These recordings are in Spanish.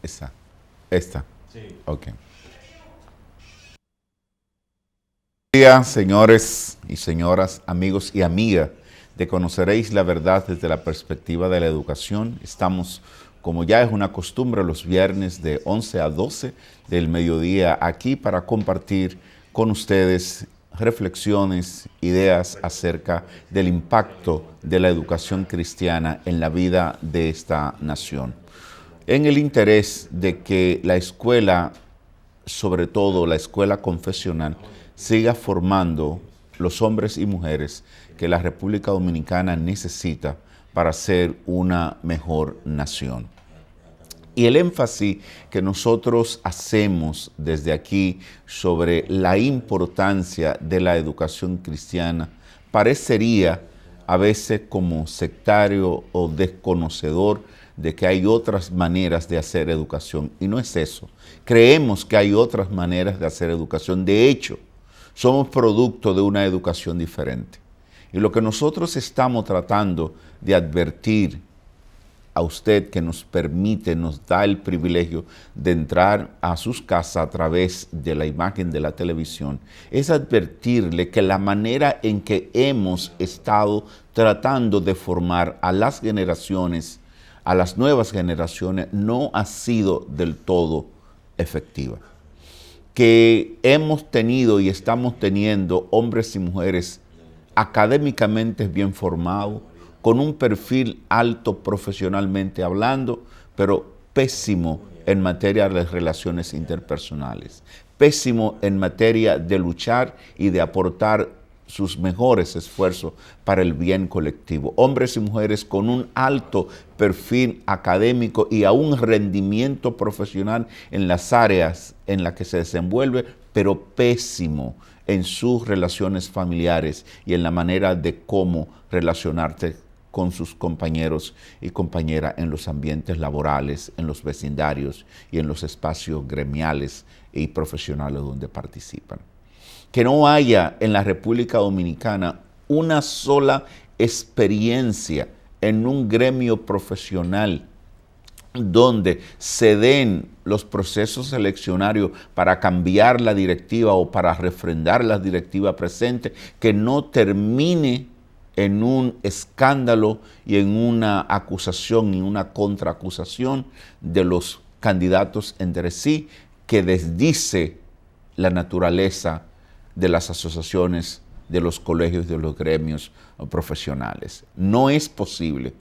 Esa. Esta. Sí. Ok. Buenos días, señores y señoras, amigos y amigas de Conoceréis la Verdad desde la perspectiva de la educación. Estamos, como ya es una costumbre, los viernes de 11 a 12 del mediodía aquí para compartir con ustedes reflexiones, ideas acerca del impacto de la educación cristiana en la vida de esta nación. En el interés de que la escuela, sobre todo la escuela confesional, siga formando los hombres y mujeres que la República Dominicana necesita para ser una mejor nación. Y el énfasis que nosotros hacemos desde aquí sobre la importancia de la educación cristiana parecería a veces como sectario o desconocedor de que hay otras maneras de hacer educación. Y no es eso. Creemos que hay otras maneras de hacer educación. De hecho, somos producto de una educación diferente. Y lo que nosotros estamos tratando de advertir a usted, que nos permite, nos da el privilegio de entrar a sus casas a través de la imagen de la televisión, es advertirle que la manera en que hemos estado tratando de formar a las generaciones, a las nuevas generaciones, no ha sido del todo efectiva. Que hemos tenido y estamos teniendo hombres y mujeres académicamente bien formados, con un perfil alto profesionalmente hablando, pero pésimo en materia de relaciones interpersonales, pésimo en materia de luchar y de aportar sus mejores esfuerzos para el bien colectivo. Hombres y mujeres con un alto perfil académico y a un rendimiento profesional en las áreas en las que se desenvuelve, pero pésimo en sus relaciones familiares y en la manera de cómo relacionarse con sus compañeros y compañeras en los ambientes laborales, en los vecindarios y en los espacios gremiales y profesionales donde participan. Que no haya en la República Dominicana una sola experiencia en un gremio profesional donde se den los procesos seleccionarios para cambiar la directiva o para refrendar la directiva presente, que no termine en un escándalo y en una acusación y una contraacusación de los candidatos entre sí, que desdice la naturaleza de las asociaciones, de los colegios, de los gremios profesionales. No es posible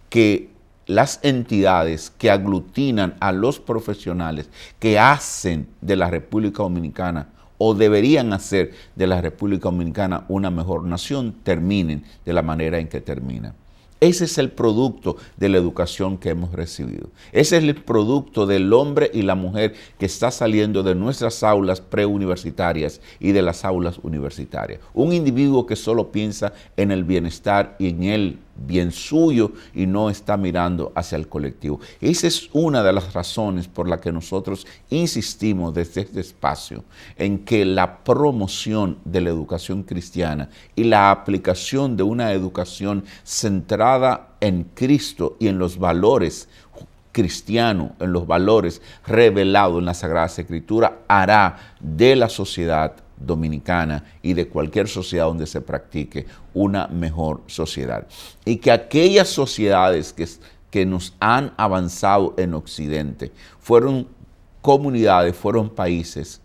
que las entidades que aglutinan a los profesionales que hacen de la República Dominicana o deberían hacer de la República Dominicana una mejor nación, terminen de la manera en que terminan. Ese es el producto de la educación que hemos recibido. Ese es el producto del hombre y la mujer que está saliendo de nuestras aulas preuniversitarias y de las aulas universitarias. Un individuo que solo piensa en el bienestar y en el bien suyo y no está mirando hacia el colectivo. Esa es una de las razones por las que nosotros insistimos desde este espacio en que la promoción de la educación cristiana y la aplicación de una educación centrada en Cristo y en los valores cristianos, en los valores revelados en la Sagrada Escritura, hará de la sociedad dominicana y de cualquier sociedad donde se practique una mejor sociedad. Y que aquellas sociedades que nos han avanzado en Occidente fueron comunidades, fueron países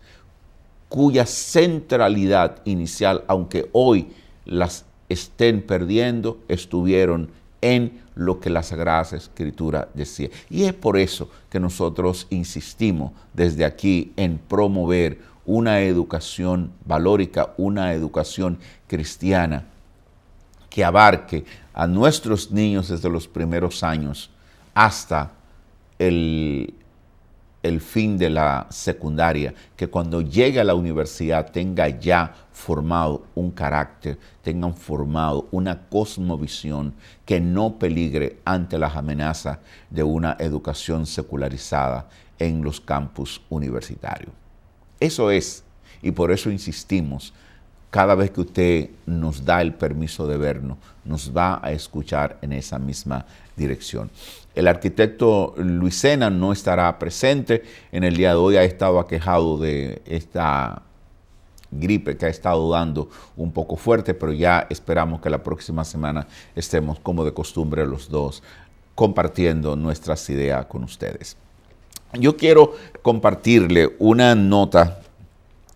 cuya centralidad inicial, aunque hoy las estén perdiendo, estuvieron en lo que la Sagrada Escritura decía. Y es por eso que nosotros insistimos desde aquí en promover una educación valórica, una educación cristiana que abarque a nuestros niños desde los primeros años hasta el fin de la secundaria, que cuando llegue a la universidad tenga ya formado un carácter, tengan formado una cosmovisión que no peligre ante las amenazas de una educación secularizada en los campus universitarios. Eso es, y por eso insistimos, cada vez que usted nos da el permiso de vernos, nos va a escuchar en esa misma dirección. El arquitecto Luis Sena no estará presente en el día de hoy, ha estado aquejado de esta gripe que ha estado dando un poco fuerte, pero ya esperamos que la próxima semana estemos como de costumbre los dos compartiendo nuestras ideas con ustedes. Yo quiero compartirle una nota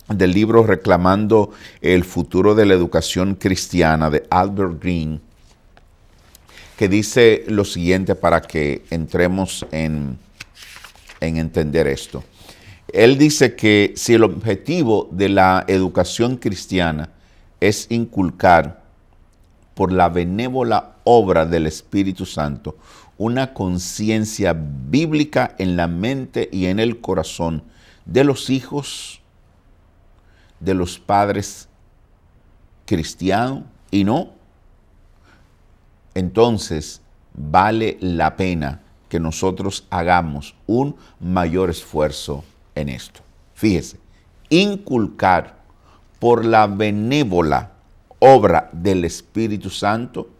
del libro Reclamando el futuro de la educación cristiana de Albert Green, que dice lo siguiente para que entremos en entender esto. Él dice que si el objetivo de la educación cristiana es inculcar por la benévola obra del Espíritu Santo una conciencia bíblica en la mente y en el corazón de los hijos, de los padres cristianos y no, entonces vale la pena que nosotros hagamos un mayor esfuerzo en esto. Fíjese, inculcar por la benévola obra del Espíritu Santo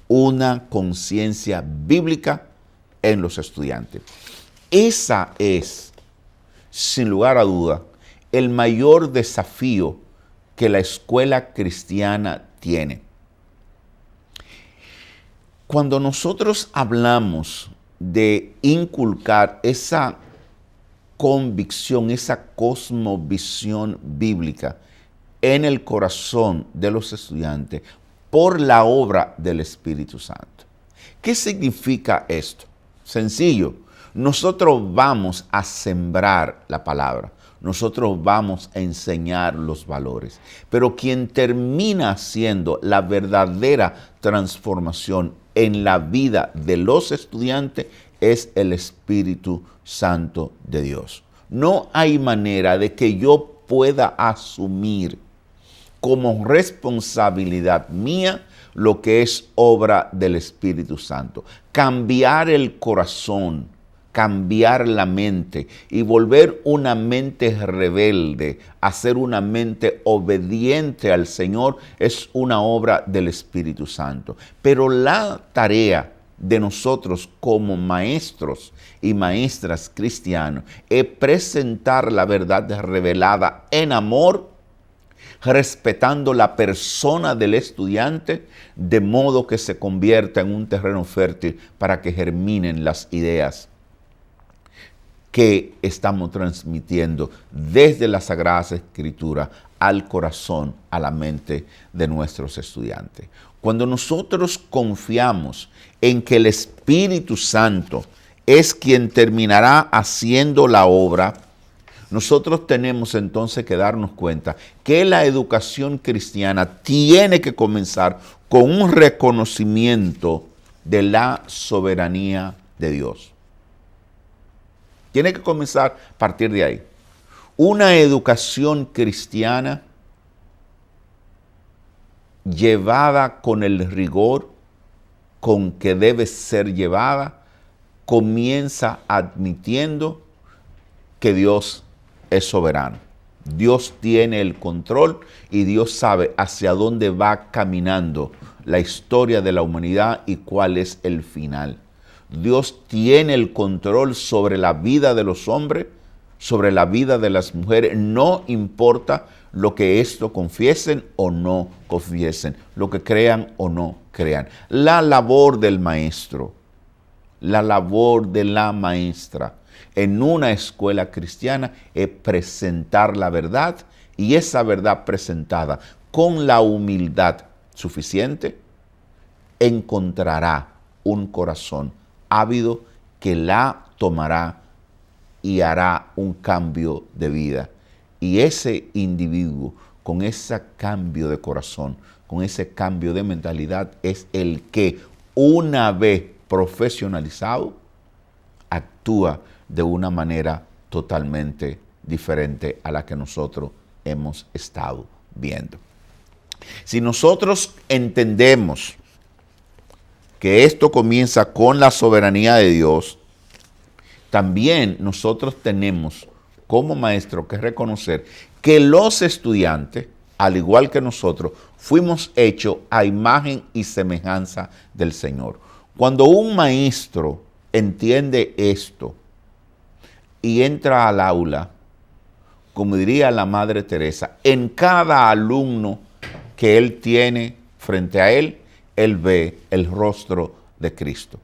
una conciencia bíblica en los estudiantes. Esa es, sin lugar a duda, el mayor desafío que la escuela cristiana tiene. Cuando nosotros hablamos de inculcar esa convicción, esa cosmovisión bíblica en el corazón de los estudiantes por la obra del Espíritu Santo. ¿Qué significa esto? Sencillo, nosotros vamos a sembrar la palabra. Nosotros vamos a enseñar los valores, pero quien termina haciendo la verdadera transformación en la vida de los estudiantes es el Espíritu Santo de Dios. No hay manera de que yo pueda asumir como responsabilidad mía lo que es obra del Espíritu Santo. Cambiar el corazón, cambiar la mente y volver una mente rebelde a ser una mente obediente al Señor es una obra del Espíritu Santo. Pero la tarea de nosotros como maestros y maestras cristianos es presentar la verdad revelada en amor, respetando la persona del estudiante, de modo que se convierta en un terreno fértil para que germinen las ideas que estamos transmitiendo desde las Sagradas Escrituras al corazón, a la mente de nuestros estudiantes. Cuando nosotros confiamos en que el Espíritu Santo es quien terminará haciendo la obra, nosotros tenemos entonces que darnos cuenta que la educación cristiana tiene que comenzar con un reconocimiento de la soberanía de Dios. Tiene que comenzar a partir de ahí. Una educación cristiana llevada con el rigor con que debe ser llevada, comienza admitiendo que Dios es soberano. Dios tiene el control y Dios sabe hacia dónde va caminando la historia de la humanidad y cuál es el final. Dios tiene el control sobre la vida de los hombres, sobre la vida de las mujeres, no importa lo que esto confiesen o no confiesen, lo que crean o no crean. La labor del maestro, la labor de la maestra en una escuela cristiana es presentar la verdad, y esa verdad presentada con la humildad suficiente encontrará un corazón ávido que la tomará y hará un cambio de vida. Y ese individuo con ese cambio de corazón, con ese cambio de mentalidad, es el que, una vez profesionalizado, actúa de una manera totalmente diferente a la que nosotros hemos estado viendo. Si nosotros entendemos que esto comienza con la soberanía de Dios, también nosotros tenemos como maestros que reconocer que los estudiantes al igual que nosotros, fuimos hechos a imagen y semejanza del Señor. Cuando un maestro entiende esto y entra al aula, como diría la Madre Teresa, en cada alumno que él tiene frente a él ve el rostro de Cristo.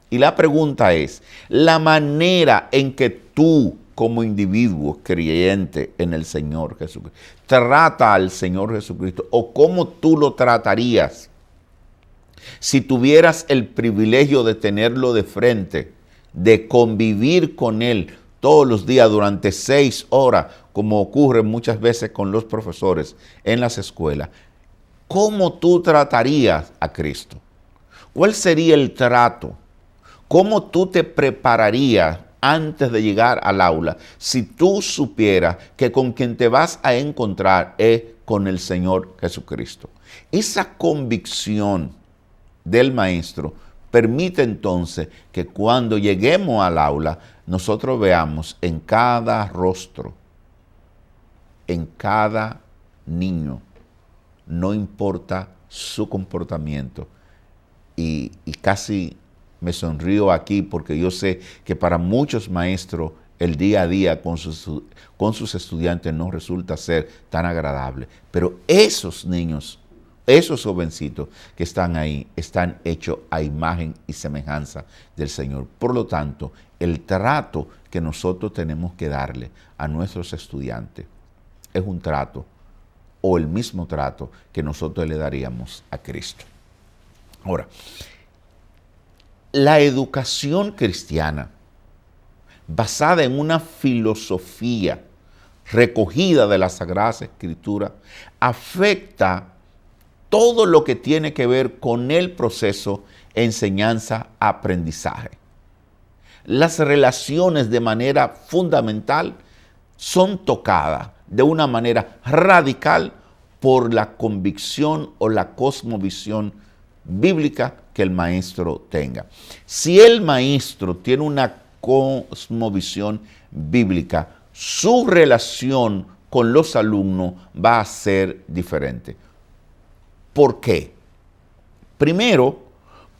Y la pregunta es, la manera en que tú, como individuo creyente en el Señor Jesucristo, trata al Señor Jesucristo, o cómo tú lo tratarías si tuvieras el privilegio de tenerlo de frente, de convivir con Él todos los días durante 6 horas, como ocurre muchas veces con los profesores en las escuelas. ¿Cómo tú tratarías a Cristo? ¿Cuál sería el trato? ¿Cómo tú te prepararías antes de llegar al aula si tú supieras que con quien te vas a encontrar es con el Señor Jesucristo? Esa convicción del maestro permite entonces que cuando lleguemos al aula nosotros veamos en cada rostro, en cada niño, no importa su comportamiento, y casi me sonrío aquí porque yo sé que para muchos maestros el día a día con sus estudiantes no resulta ser tan agradable. Pero esos niños, esos jovencitos que están ahí, están hechos a imagen y semejanza del Señor. Por lo tanto, el trato que nosotros tenemos que darle a nuestros estudiantes es un trato o el mismo trato que nosotros le daríamos a Cristo. Ahora, la educación cristiana, basada en una filosofía recogida de las Sagradas Escrituras, afecta todo lo que tiene que ver con el proceso enseñanza-aprendizaje. Las relaciones de manera fundamental son tocadas de una manera radical por la convicción o la cosmovisión bíblica que el maestro tenga. Si el maestro tiene una cosmovisión bíblica, su relación con los alumnos va a ser diferente. ¿Por qué? Primero,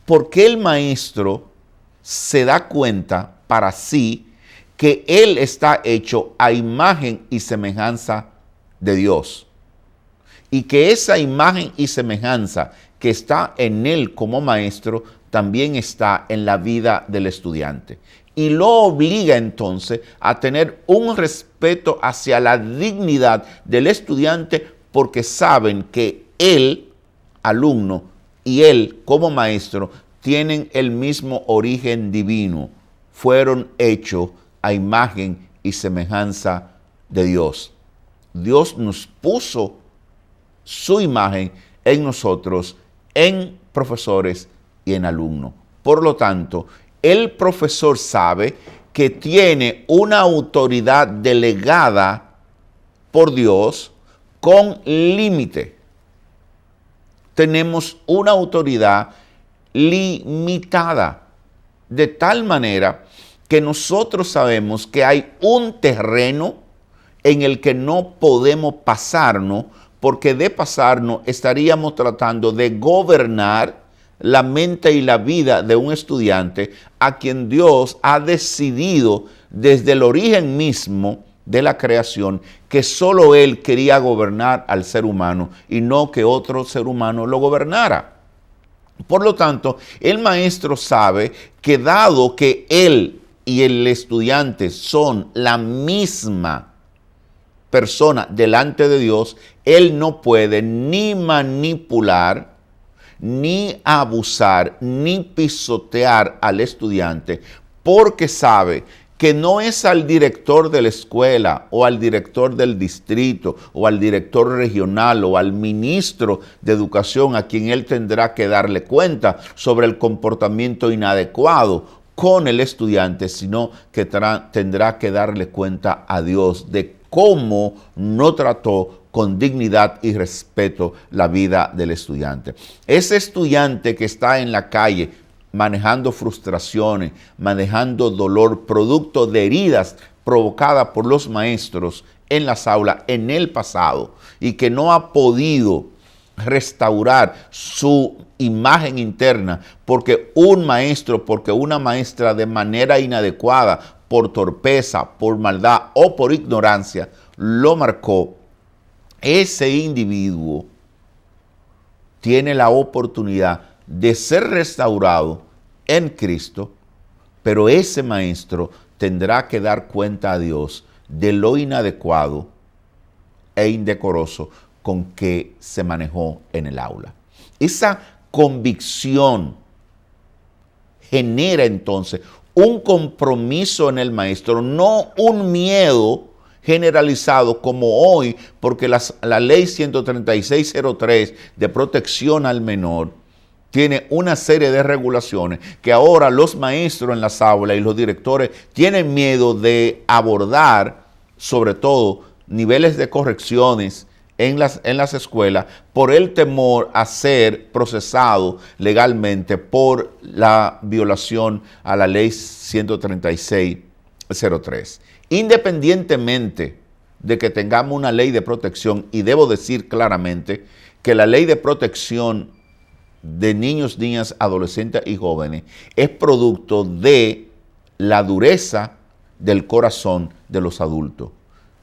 porque el maestro se da cuenta para sí que él está hecho a imagen y semejanza de Dios. Y que esa imagen y semejanza que está en él como maestro también está en la vida del estudiante. Y lo obliga entonces a tener un respeto hacia la dignidad del estudiante porque saben que él, alumno, y él como maestro tienen el mismo origen divino. Fueron hechos a imagen y semejanza de Dios. Dios nos puso su imagen en nosotros, en profesores y en alumnos. Por lo tanto, el profesor sabe que tiene una autoridad delegada por Dios con límite. Tenemos una autoridad limitada, de tal manera que nosotros sabemos que hay un terreno en el que no podemos pasarnos, porque de pasarnos estaríamos tratando de gobernar la mente y la vida de un estudiante a quien Dios ha decidido desde el origen mismo de la creación que solo Él quería gobernar al ser humano y no que otro ser humano lo gobernara. Por lo tanto, el maestro sabe que dado que él y el estudiante son la misma persona delante de Dios, él no puede ni manipular, ni abusar, ni pisotear al estudiante, porque sabe que no es al director de la escuela o al director del distrito o al director regional o al ministro de educación a quien él tendrá que darle cuenta sobre el comportamiento inadecuado con el estudiante, sino que tendrá que darle cuenta a Dios de cómo no trató con dignidad y respeto la vida del estudiante. Ese estudiante que está en la calle manejando frustraciones, manejando dolor, producto de heridas provocadas por los maestros en las aulas en el pasado y que no ha podido restaurar su imagen interna porque un maestro, porque una maestra de manera inadecuada, por torpeza, por maldad o por ignorancia, lo marcó, ese individuo tiene la oportunidad de ser restaurado en Cristo, pero ese maestro tendrá que dar cuenta a Dios de lo inadecuado e indecoroso con que se manejó en el aula. Esa convicción genera entonces un compromiso en el maestro, no un miedo generalizado como hoy, porque la ley 13603 de protección al menor tiene una serie de regulaciones que ahora los maestros en las aulas y los directores tienen miedo de abordar, sobre todo niveles de correcciones en las escuelas, por el temor a ser procesado legalmente por la violación a la ley 13603. Independientemente de que tengamos una ley de protección, y debo decir claramente que la ley de protección de niños, niñas, adolescentes y jóvenes es producto de la dureza del corazón de los adultos.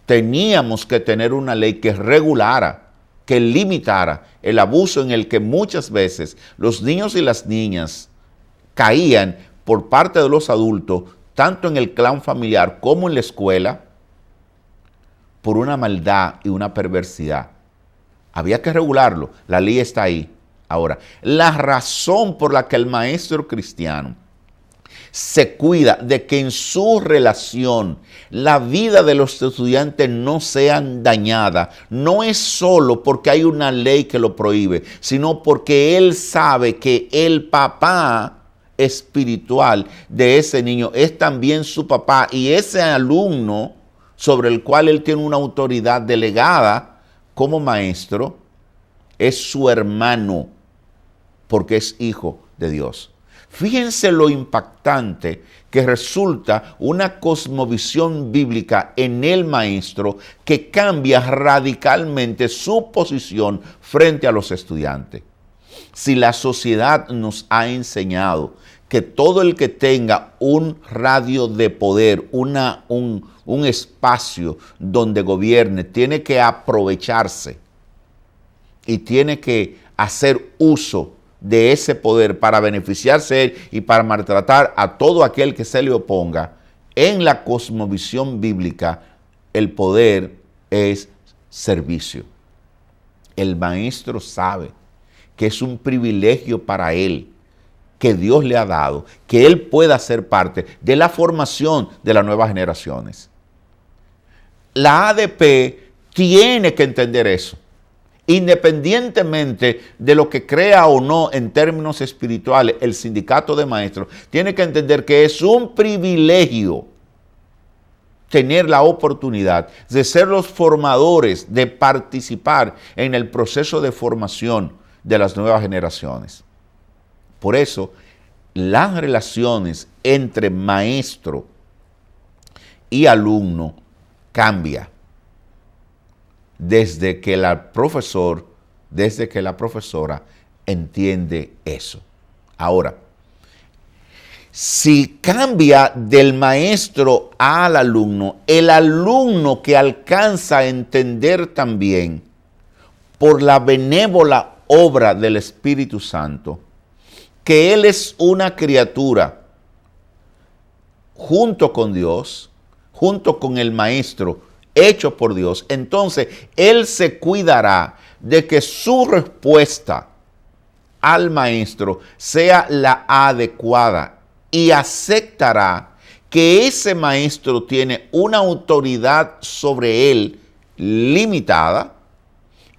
Teníamos que tener una ley que regulara, que limitara el abuso en el que muchas veces los niños y las niñas caían por parte de los adultos, tanto en el clan familiar como en la escuela, por una maldad y una perversidad. Había que regularlo, la ley está ahí. Ahora, la razón por la que el maestro cristiano se cuida de que en su relación la vida de los estudiantes no sean dañada, no es solo porque hay una ley que lo prohíbe, sino porque él sabe que el papá espiritual de ese niño es también su papá, y ese alumno sobre el cual él tiene una autoridad delegada como maestro es su hermano, porque es hijo de Dios. Fíjense lo impactante que resulta una cosmovisión bíblica en el maestro que cambia radicalmente su posición frente a los estudiantes. Si la sociedad nos ha enseñado que todo el que tenga un radio de poder, un espacio donde gobierne, tiene que aprovecharse y tiene que hacer uso de ese poder para beneficiarse él y para maltratar a todo aquel que se le oponga, en la cosmovisión bíblica el poder es servicio. El maestro sabe que es un privilegio para él, que Dios le ha dado, que él pueda ser parte de la formación de las nuevas generaciones. La ADP tiene que entender eso. Independientemente de lo que crea o no en términos espirituales el sindicato de maestros, tiene que entender que es un privilegio tener la oportunidad de ser los formadores, de participar en el proceso de formación de las nuevas generaciones. Por eso, las relaciones entre maestro y alumno cambian desde que la profesora entiende eso. Ahora, si cambia del maestro al alumno, el alumno que alcanza a entender también por la benévola obra del Espíritu Santo, que él es una criatura junto con Dios, junto con el maestro, hecho por Dios, entonces él se cuidará de que su respuesta al maestro sea la adecuada y aceptará que ese maestro tiene una autoridad sobre él limitada,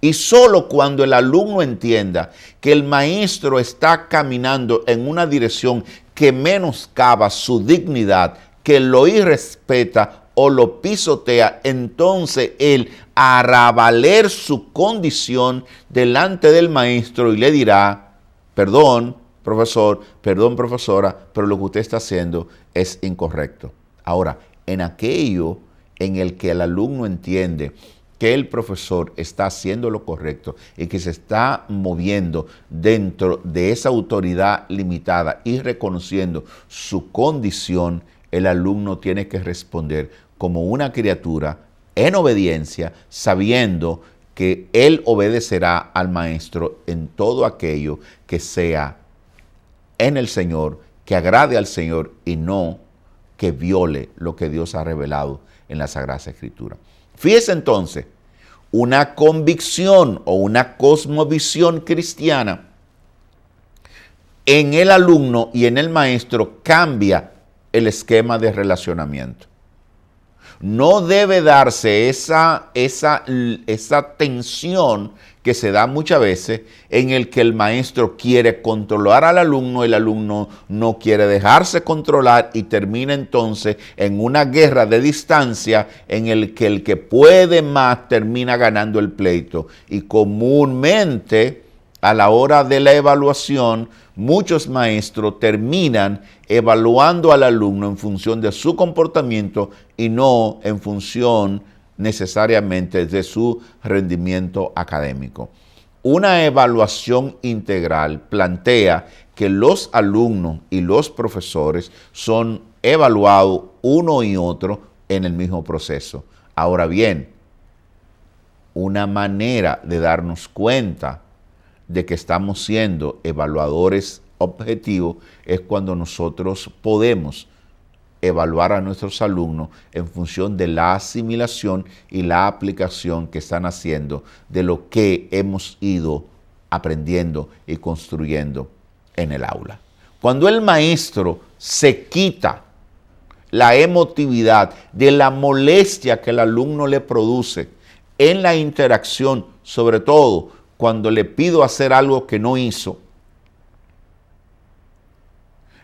y solo cuando el alumno entienda que el maestro está caminando en una dirección que menoscaba su dignidad, que lo irrespeta o lo pisotea, entonces él hará valer su condición delante del maestro y le dirá: perdón, profesor, perdón, profesora, pero lo que usted está haciendo es incorrecto. Ahora, en aquello en el que el alumno entiende que el profesor está haciendo lo correcto y que se está moviendo dentro de esa autoridad limitada y reconociendo su condición, el alumno tiene que responder como una criatura en obediencia, sabiendo que él obedecerá al maestro en todo aquello que sea en el Señor, que agrade al Señor y no que viole lo que Dios ha revelado en la Sagrada Escritura. Fíjese entonces, una convicción o una cosmovisión cristiana en el alumno y en el maestro cambia el esquema de relacionamiento. No debe darse esa tensión que se da muchas veces en el que el maestro quiere controlar al alumno, el alumno no quiere dejarse controlar y termina entonces en una guerra de distancia en el que puede más termina ganando el pleito. Y comúnmente a la hora de la evaluación, muchos maestros terminan evaluando al alumno en función de su comportamiento y no en función necesariamente de su rendimiento académico. Una evaluación integral plantea que los alumnos y los profesores son evaluados uno y otro en el mismo proceso. Ahora bien, una manera de darnos cuenta de que estamos siendo evaluadores objetivos es cuando nosotros podemos evaluar a nuestros alumnos en función de la asimilación y la aplicación que están haciendo de lo que hemos ido aprendiendo y construyendo en el aula. Cuando el maestro se quita la emotividad de la molestia que el alumno le produce en la interacción, sobre todo cuando le pido hacer algo que no hizo,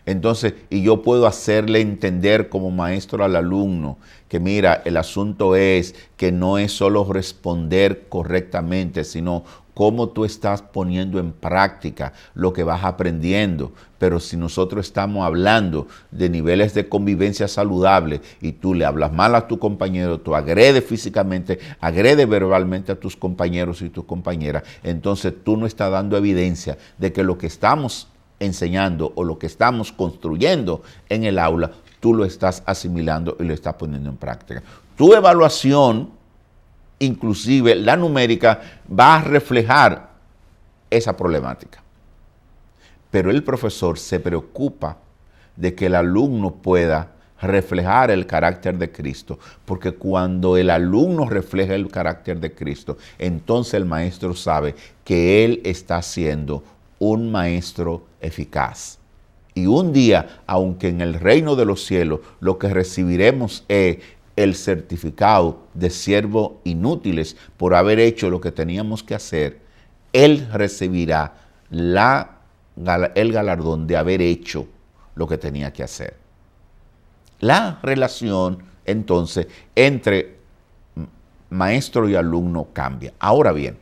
entonces, y yo puedo hacerle entender como maestro al alumno que mira, el asunto es que no es solo responder correctamente, sino cómo tú estás poniendo en práctica lo que vas aprendiendo. Pero si nosotros estamos hablando de niveles de convivencia saludable y tú le hablas mal a tu compañero, tú agredes físicamente, agredes verbalmente a tus compañeros y tus compañeras, entonces tú no estás dando evidencia de que lo que estamos enseñando o lo que estamos construyendo en el aula, tú lo estás asimilando y lo estás poniendo en práctica. Tu evaluación, inclusive la numérica, va a reflejar esa problemática. Pero el profesor se preocupa de que el alumno pueda reflejar el carácter de Cristo, porque cuando el alumno refleja el carácter de Cristo, entonces el maestro sabe que él está siendo un maestro eficaz. Y un día, aunque en el reino de los cielos lo que recibiremos es el certificado de siervos inútiles por haber hecho lo que teníamos que hacer, él recibirá el galardón de haber hecho lo que tenía que hacer. La relación, entonces, entre maestro y alumno cambia. Ahora bien,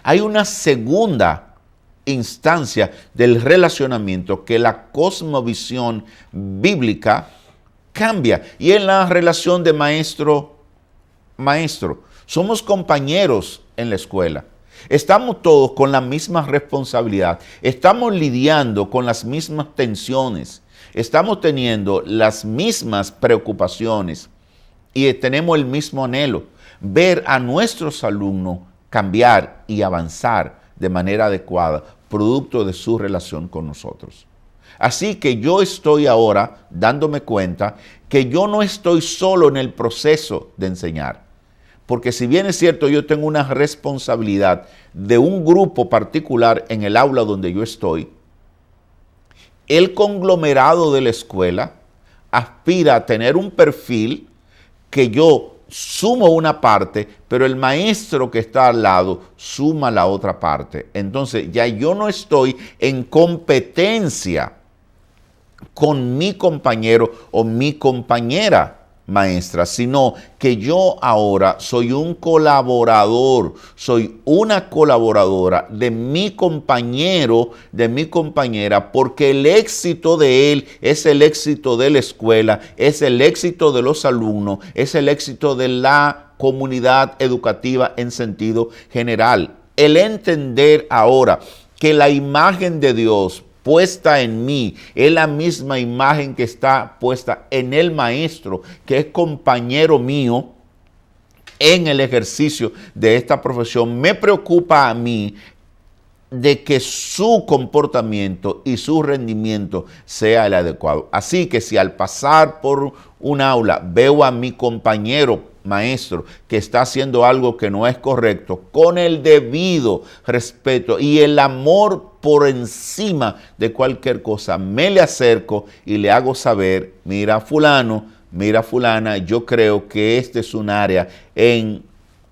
hay una segunda instancia del relacionamiento que la cosmovisión bíblica cambia, y es la relación de maestro-maestro. Somos compañeros en la escuela. Estamos todos con la misma responsabilidad. Estamos lidiando con las mismas tensiones. Estamos teniendo las mismas preocupaciones y tenemos el mismo anhelo: ver a nuestros alumnos cambiar y avanzar de manera adecuada, producto de su relación con nosotros. Así que yo estoy ahora dándome cuenta que yo no estoy solo en el proceso de enseñar. Porque si bien es cierto, yo tengo una responsabilidad de un grupo particular en el aula donde yo estoy, el conglomerado de la escuela aspira a tener un perfil que yo sumo una parte, pero el maestro que está al lado suma la otra parte. Entonces ya yo no estoy en competencia con mi compañero o mi compañera. maestra, sino que yo ahora soy un colaborador, soy una colaboradora de mi compañero, de mi compañera, porque el éxito de él es el éxito de la escuela, es el éxito de los alumnos, es el éxito de la comunidad educativa en sentido general. El entender ahora que la imagen de Dios puesta en mí es la misma imagen que está puesta en el maestro, que es compañero mío en el ejercicio de esta profesión, me preocupa a mí de que su comportamiento y su rendimiento sea el adecuado. Así que si al pasar por un aula veo a mi compañero maestro que está haciendo algo que no es correcto, con el debido respeto y el amor por encima de cualquier cosa, me le acerco y le hago saber, mira fulano, mira fulana, yo creo que este es un área en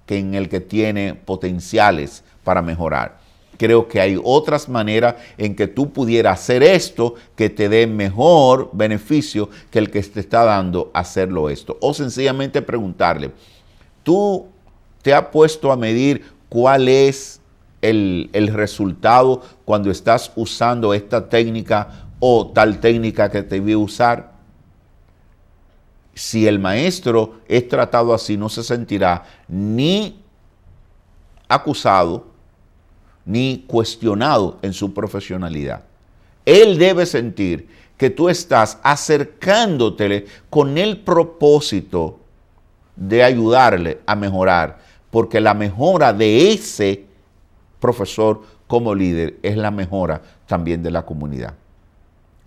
el que tiene potenciales para mejorar. Creo que hay otras maneras en que tú pudieras hacer esto que te dé mejor beneficio que el que te está dando hacerlo esto. O sencillamente preguntarle, ¿tú te has puesto a medir cuál es el resultado cuando estás usando esta técnica o tal técnica que te vi usar? Si el maestro es tratado así, no se sentirá ni acusado, ni cuestionado en su profesionalidad. Él debe sentir que tú estás acercándote con el propósito de ayudarle a mejorar, porque la mejora de ese profesor como líder es la mejora también de la comunidad.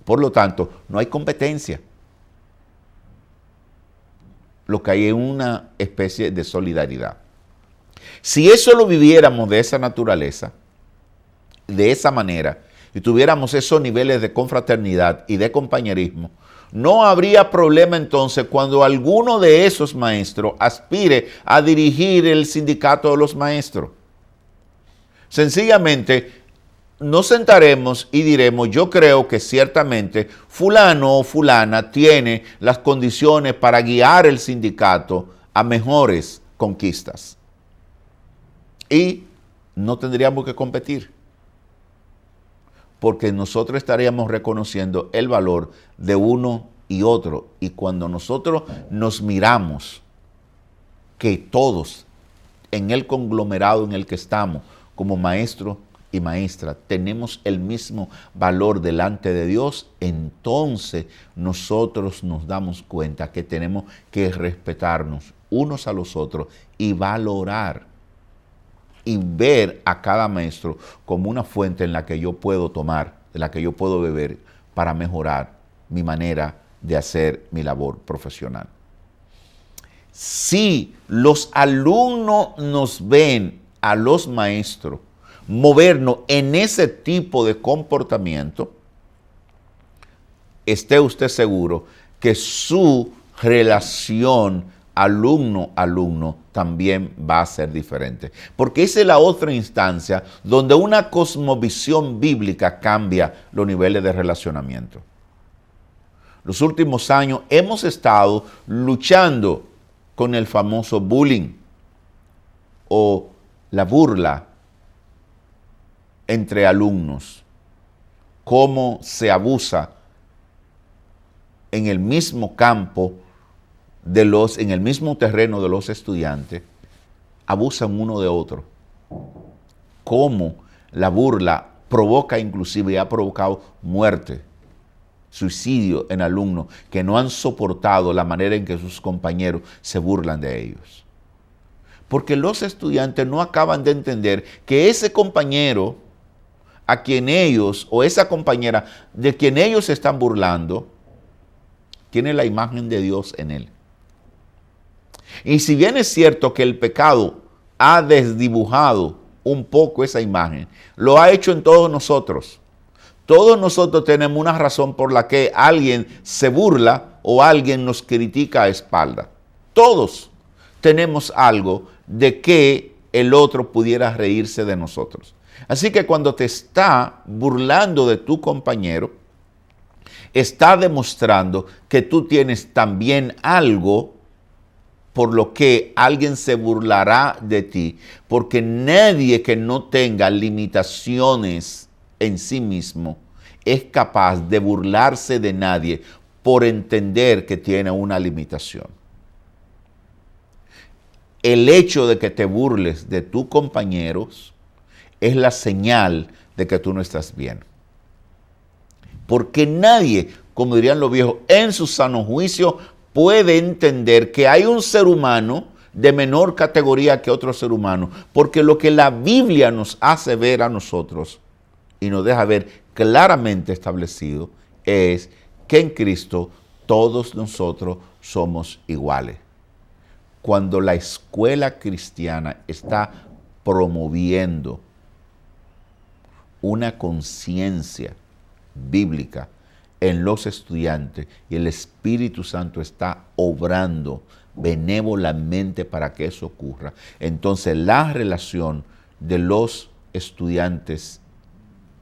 Por lo tanto, no hay competencia. Lo que hay es una especie de solidaridad. Si eso lo viviéramos de esa naturaleza, de esa manera, y tuviéramos esos niveles de confraternidad y de compañerismo, no habría problema entonces cuando alguno de esos maestros aspire a dirigir el sindicato de los maestros. Sencillamente nos sentaremos y diremos, yo creo que ciertamente fulano o fulana tiene las condiciones para guiar el sindicato a mejores conquistas. Y no tendríamos que competir, porque nosotros estaríamos reconociendo el valor de uno y otro. Y cuando nosotros nos miramos, que todos en el conglomerado en el que estamos, como maestro y maestra, tenemos el mismo valor delante de Dios, entonces nosotros nos damos cuenta que tenemos que respetarnos unos a los otros y valorar y ver a cada maestro como una fuente en la que yo puedo tomar, de la que yo puedo beber para mejorar mi manera de hacer mi labor profesional. Si los alumnos nos ven a los maestros movernos en ese tipo de comportamiento, esté usted seguro que su relación alumno-alumno también va a ser diferente. Porque esa es la otra instancia donde una cosmovisión bíblica cambia los niveles de relacionamiento. Los últimos años hemos estado luchando con el famoso bullying o la burla entre alumnos. Cómo se abusa en el mismo campo en el mismo terreno de los estudiantes, abusan uno de otro. Cómo la burla provoca inclusive y ha provocado muerte, suicidio en alumnos que no han soportado la manera en que sus compañeros se burlan de ellos. Porque los estudiantes no acaban de entender que ese compañero a quien ellos, o esa compañera de quien ellos se están burlando, tiene la imagen de Dios en él. Y si bien es cierto que el pecado ha desdibujado un poco esa imagen, lo ha hecho en todos nosotros. Todos nosotros tenemos una razón por la que alguien se burla o alguien nos critica a espalda. Todos tenemos algo de que el otro pudiera reírse de nosotros. Así que cuando te está burlando de tu compañero, está demostrando que tú tienes también algo por lo que alguien se burlará de ti, porque nadie que no tenga limitaciones en sí mismo es capaz de burlarse de nadie por entender que tiene una limitación. El hecho de que te burles de tus compañeros es la señal de que tú no estás bien. Porque nadie, como dirían los viejos, en su sano juicio puede entender que hay un ser humano de menor categoría que otro ser humano, porque lo que la Biblia nos hace ver a nosotros y nos deja ver claramente establecido es que en Cristo todos nosotros somos iguales. Cuando la escuela cristiana está promoviendo una conciencia bíblica en los estudiantes y el Espíritu Santo está obrando benévolamente para que eso ocurra, entonces la relación de los estudiantes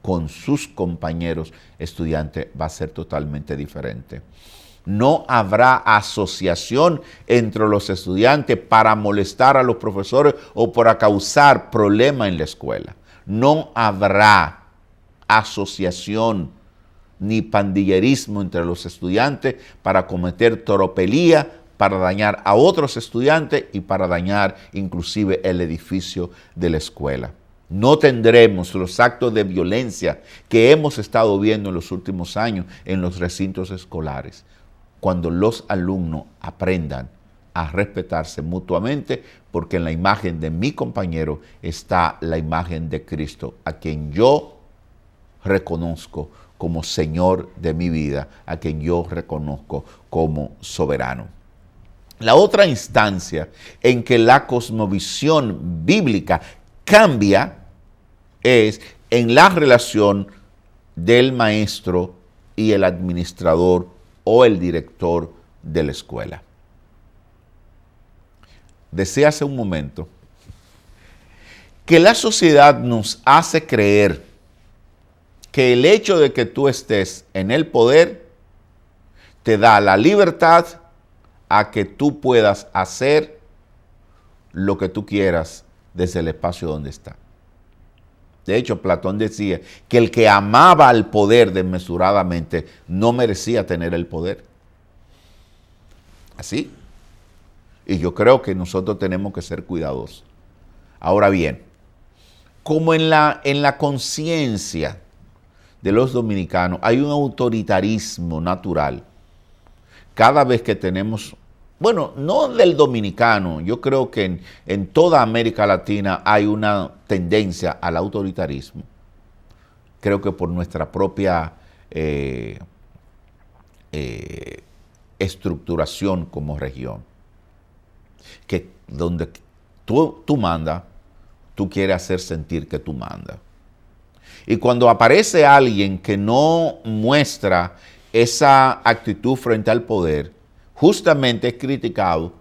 con sus compañeros estudiantes va a ser totalmente diferente. No habrá asociación entre los estudiantes para molestar a los profesores o para causar problemas en la escuela. No habrá asociación ni pandillerismo entre los estudiantes para cometer tropelía, para dañar a otros estudiantes y para dañar inclusive el edificio de la escuela. No tendremos los actos de violencia que hemos estado viendo en los últimos años en los recintos escolares, cuando los alumnos aprendan a respetarse mutuamente, porque en la imagen de mi compañero está la imagen de Cristo, a quien yo reconozco como Señor de mi vida, a quien yo reconozco como soberano. La otra instancia en que la cosmovisión bíblica cambia es en la relación del maestro y el administrador o el director de la escuela. Decía hace un momento que la sociedad nos hace creer que el hecho de que tú estés en el poder te da la libertad a que tú puedas hacer lo que tú quieras desde el espacio donde está. De hecho, Platón decía que el que amaba al poder desmesuradamente no merecía tener el poder. Así. Y yo creo que nosotros tenemos que ser cuidadosos. Ahora bien, como en la conciencia de los dominicanos hay un autoritarismo natural, cada vez que tenemos, bueno, no del dominicano, yo creo que en toda América Latina hay una tendencia al autoritarismo. Creo que por nuestra propia estructuración como región. Que donde tú mandas, tú quieres hacer sentir que tú mandas. Y cuando aparece alguien que no muestra esa actitud frente al poder, justamente es criticado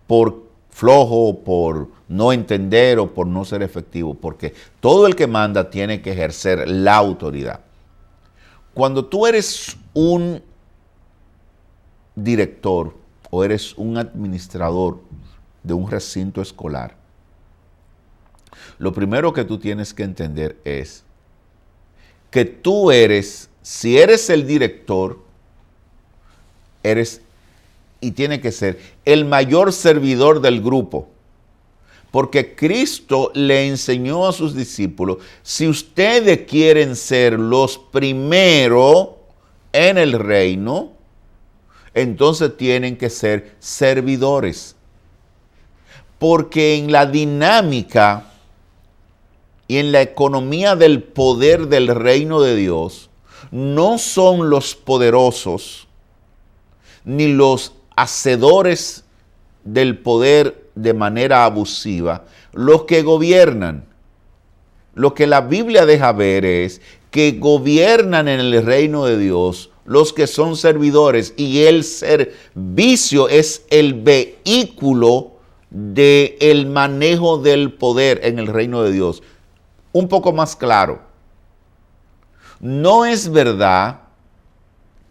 por flojo, por no entender o por no ser efectivo, porque todo el que manda tiene que ejercer la autoridad. Cuando tú eres un director o eres un administrador de un recinto escolar, lo primero que tú tienes que entender es que tú eres, si eres el director, eres y tiene que ser el mayor servidor del grupo. Porque Cristo le enseñó a sus discípulos, si ustedes quieren ser los primeros en el reino, entonces tienen que ser servidores. Porque en la dinámica y en la economía del poder del reino de Dios, no son los poderosos ni los hacedores del poder de manera abusiva los que gobiernan. Lo que la Biblia deja ver es que gobiernan en el reino de Dios los que son servidores, y el servicio es el vehículo del manejo del poder en el reino de Dios. Un poco más claro, no es verdad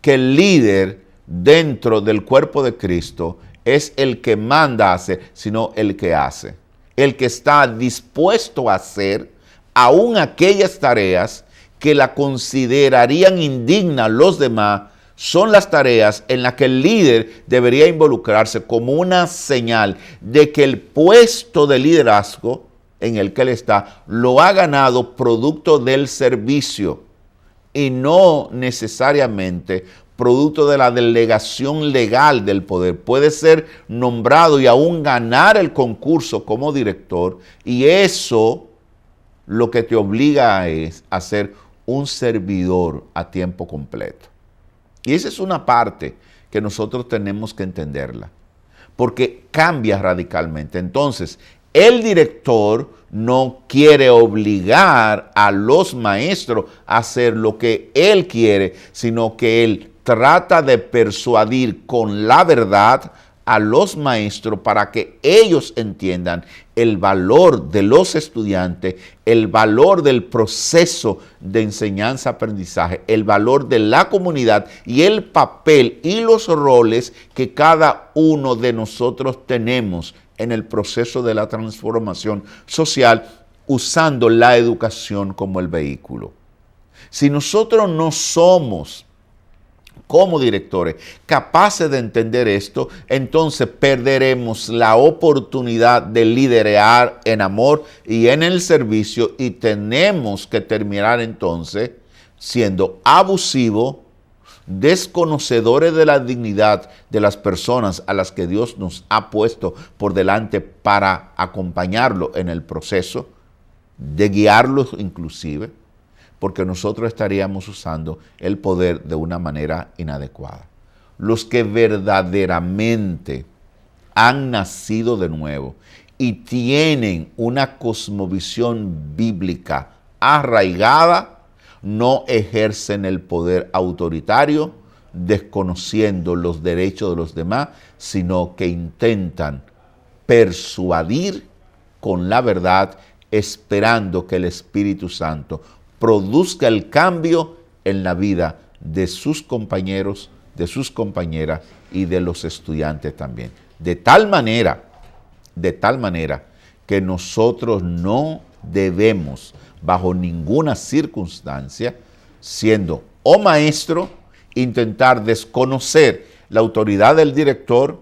que el líder dentro del cuerpo de Cristo es el que manda a hacer, sino el que hace. El que está dispuesto a hacer aún aquellas tareas que la considerarían indigna los demás, son las tareas en las que el líder debería involucrarse como una señal de que el puesto de liderazgo en el que él está lo ha ganado producto del servicio y no necesariamente producto de la delegación legal del poder. Puede ser nombrado y aún ganar el concurso como director, y eso lo que te obliga es a ser un servidor a tiempo completo. Y esa es una parte que nosotros tenemos que entenderla, porque cambia radicalmente. Entonces, el director no quiere obligar a los maestros a hacer lo que él quiere, sino que él trata de persuadir con la verdad a los maestros para que ellos entiendan el valor de los estudiantes, el valor del proceso de enseñanza-aprendizaje, el valor de la comunidad y el papel y los roles que cada uno de nosotros tenemos en el proceso de la transformación social, usando la educación como el vehículo. Si nosotros no somos como directores capaces de entender esto, entonces perderemos la oportunidad de liderar en amor y en el servicio, y tenemos que terminar entonces siendo abusivos, desconocedores de la dignidad de las personas a las que Dios nos ha puesto por delante para acompañarlo en el proceso, de guiarlos inclusive, porque nosotros estaríamos usando el poder de una manera inadecuada. Los que verdaderamente han nacido de nuevo y tienen una cosmovisión bíblica arraigada, no ejercen el poder autoritario desconociendo los derechos de los demás, sino que intentan persuadir con la verdad, esperando que el Espíritu Santo produzca el cambio en la vida de sus compañeros, de sus compañeras y de los estudiantes también. De tal manera que nosotros no debemos, bajo ninguna circunstancia, siendo o maestro, intentar desconocer la autoridad del director,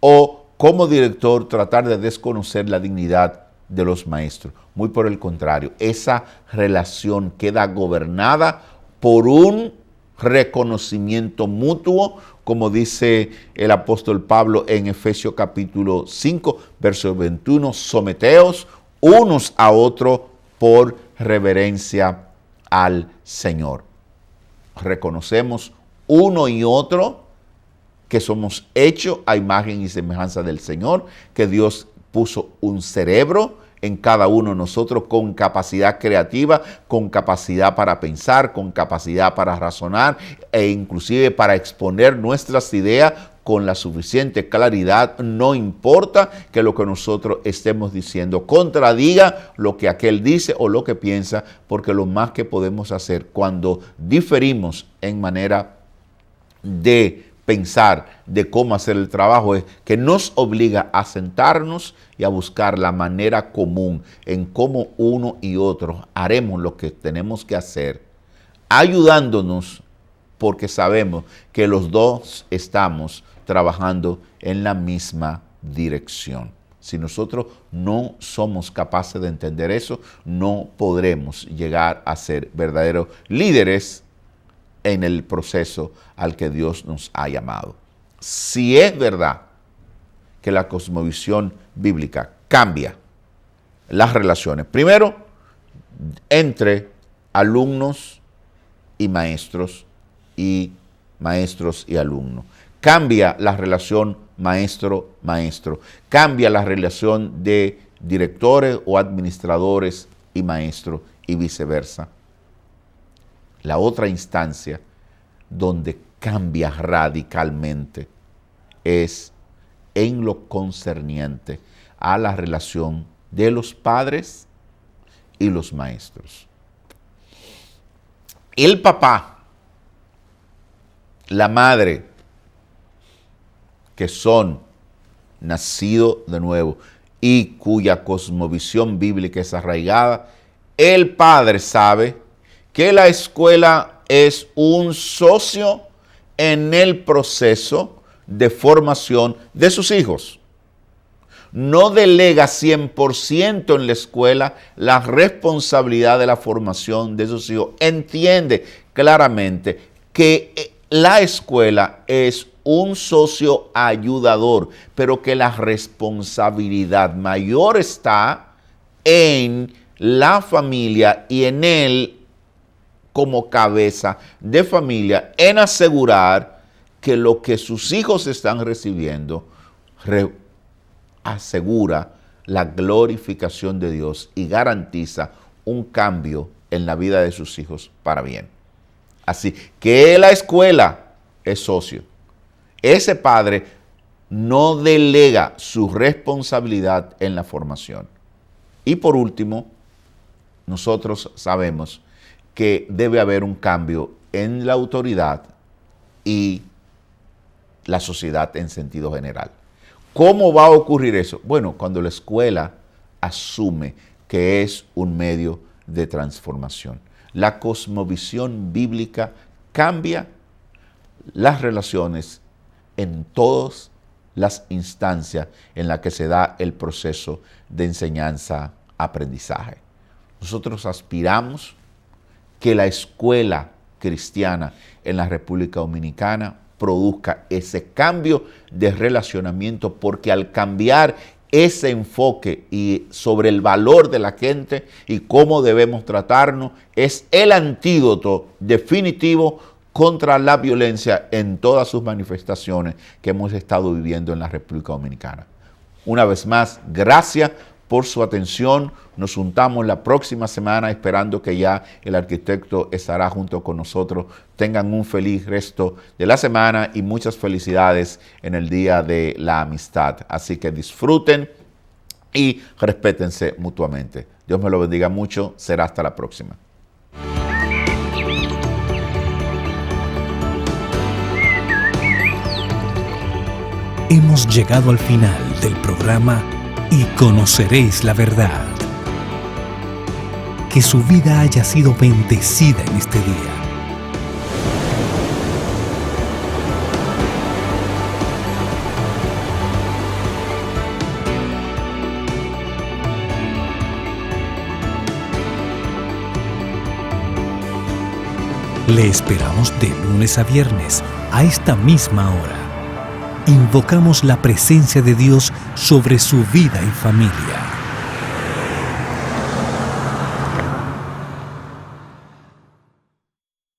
o como director tratar de desconocer la dignidad de los maestros. Muy por el contrario, esa relación queda gobernada por un reconocimiento mutuo, como dice el apóstol Pablo en Efesios capítulo 5, verso 21, someteos unos a otros por reverencia al Señor. Reconocemos uno y otro que somos hechos a imagen y semejanza del Señor, que Dios puso un cerebro en cada uno de nosotros con capacidad creativa, con capacidad para pensar, con capacidad para razonar e inclusive para exponer nuestras ideas con la suficiente claridad. No importa que lo que nosotros estemos diciendo contradiga lo que aquel dice o lo que piensa, porque lo más que podemos hacer cuando diferimos en manera de pensar de cómo hacer el trabajo es que nos obliga a sentarnos y a buscar la manera común en cómo uno y otro haremos lo que tenemos que hacer, ayudándonos, porque sabemos que los dos estamos trabajando en la misma dirección. Si nosotros no somos capaces de entender eso, no podremos llegar a ser verdaderos líderes en el proceso al que Dios nos ha llamado. Si es verdad que la cosmovisión bíblica cambia las relaciones, primero, entre alumnos y maestros y alumnos. Cambia la relación maestro-maestro. Cambia la relación de directores o administradores y maestros y viceversa. La otra instancia donde cambia radicalmente es en lo concerniente a la relación de los padres y los maestros. El papá, la madre, que son nacido de nuevo y cuya cosmovisión bíblica es arraigada, el padre sabe que la escuela es un socio en el proceso de formación de sus hijos. No delega 100% en la escuela la responsabilidad de la formación de sus hijos. Entiende claramente que la escuela es un socio ayudador, pero que la responsabilidad mayor está en la familia y en él como cabeza de familia, en asegurar que lo que sus hijos están recibiendo asegura la glorificación de Dios y garantiza un cambio en la vida de sus hijos para bien. Así que la escuela es socio. Ese padre no delega su responsabilidad en la formación. Y por último, nosotros sabemos que debe haber un cambio en la autoridad y la sociedad en sentido general. ¿Cómo va a ocurrir eso? Bueno, cuando la escuela asume que es un medio de transformación. La cosmovisión bíblica cambia las relaciones en todas las instancias en las que se da el proceso de enseñanza-aprendizaje. Nosotros aspiramos que la escuela cristiana en la República Dominicana produzca ese cambio de relacionamiento, porque al cambiar ese enfoque y sobre el valor de la gente y cómo debemos tratarnos, es el antídoto definitivo contra la violencia en todas sus manifestaciones que hemos estado viviendo en la República Dominicana. Una vez más, gracias por su atención. Nos juntamos la próxima semana esperando que ya el arquitecto estará junto con nosotros. Tengan un feliz resto de la semana y muchas felicidades en el Día de la Amistad. Así que disfruten y respétense mutuamente. Dios me lo bendiga mucho. Será hasta la próxima. Hemos llegado al final del programa Y conoceréis la verdad. Que su vida haya sido bendecida en este día. Le esperamos de lunes a viernes a esta misma hora. Invocamos la presencia de Dios sobre su vida y familia.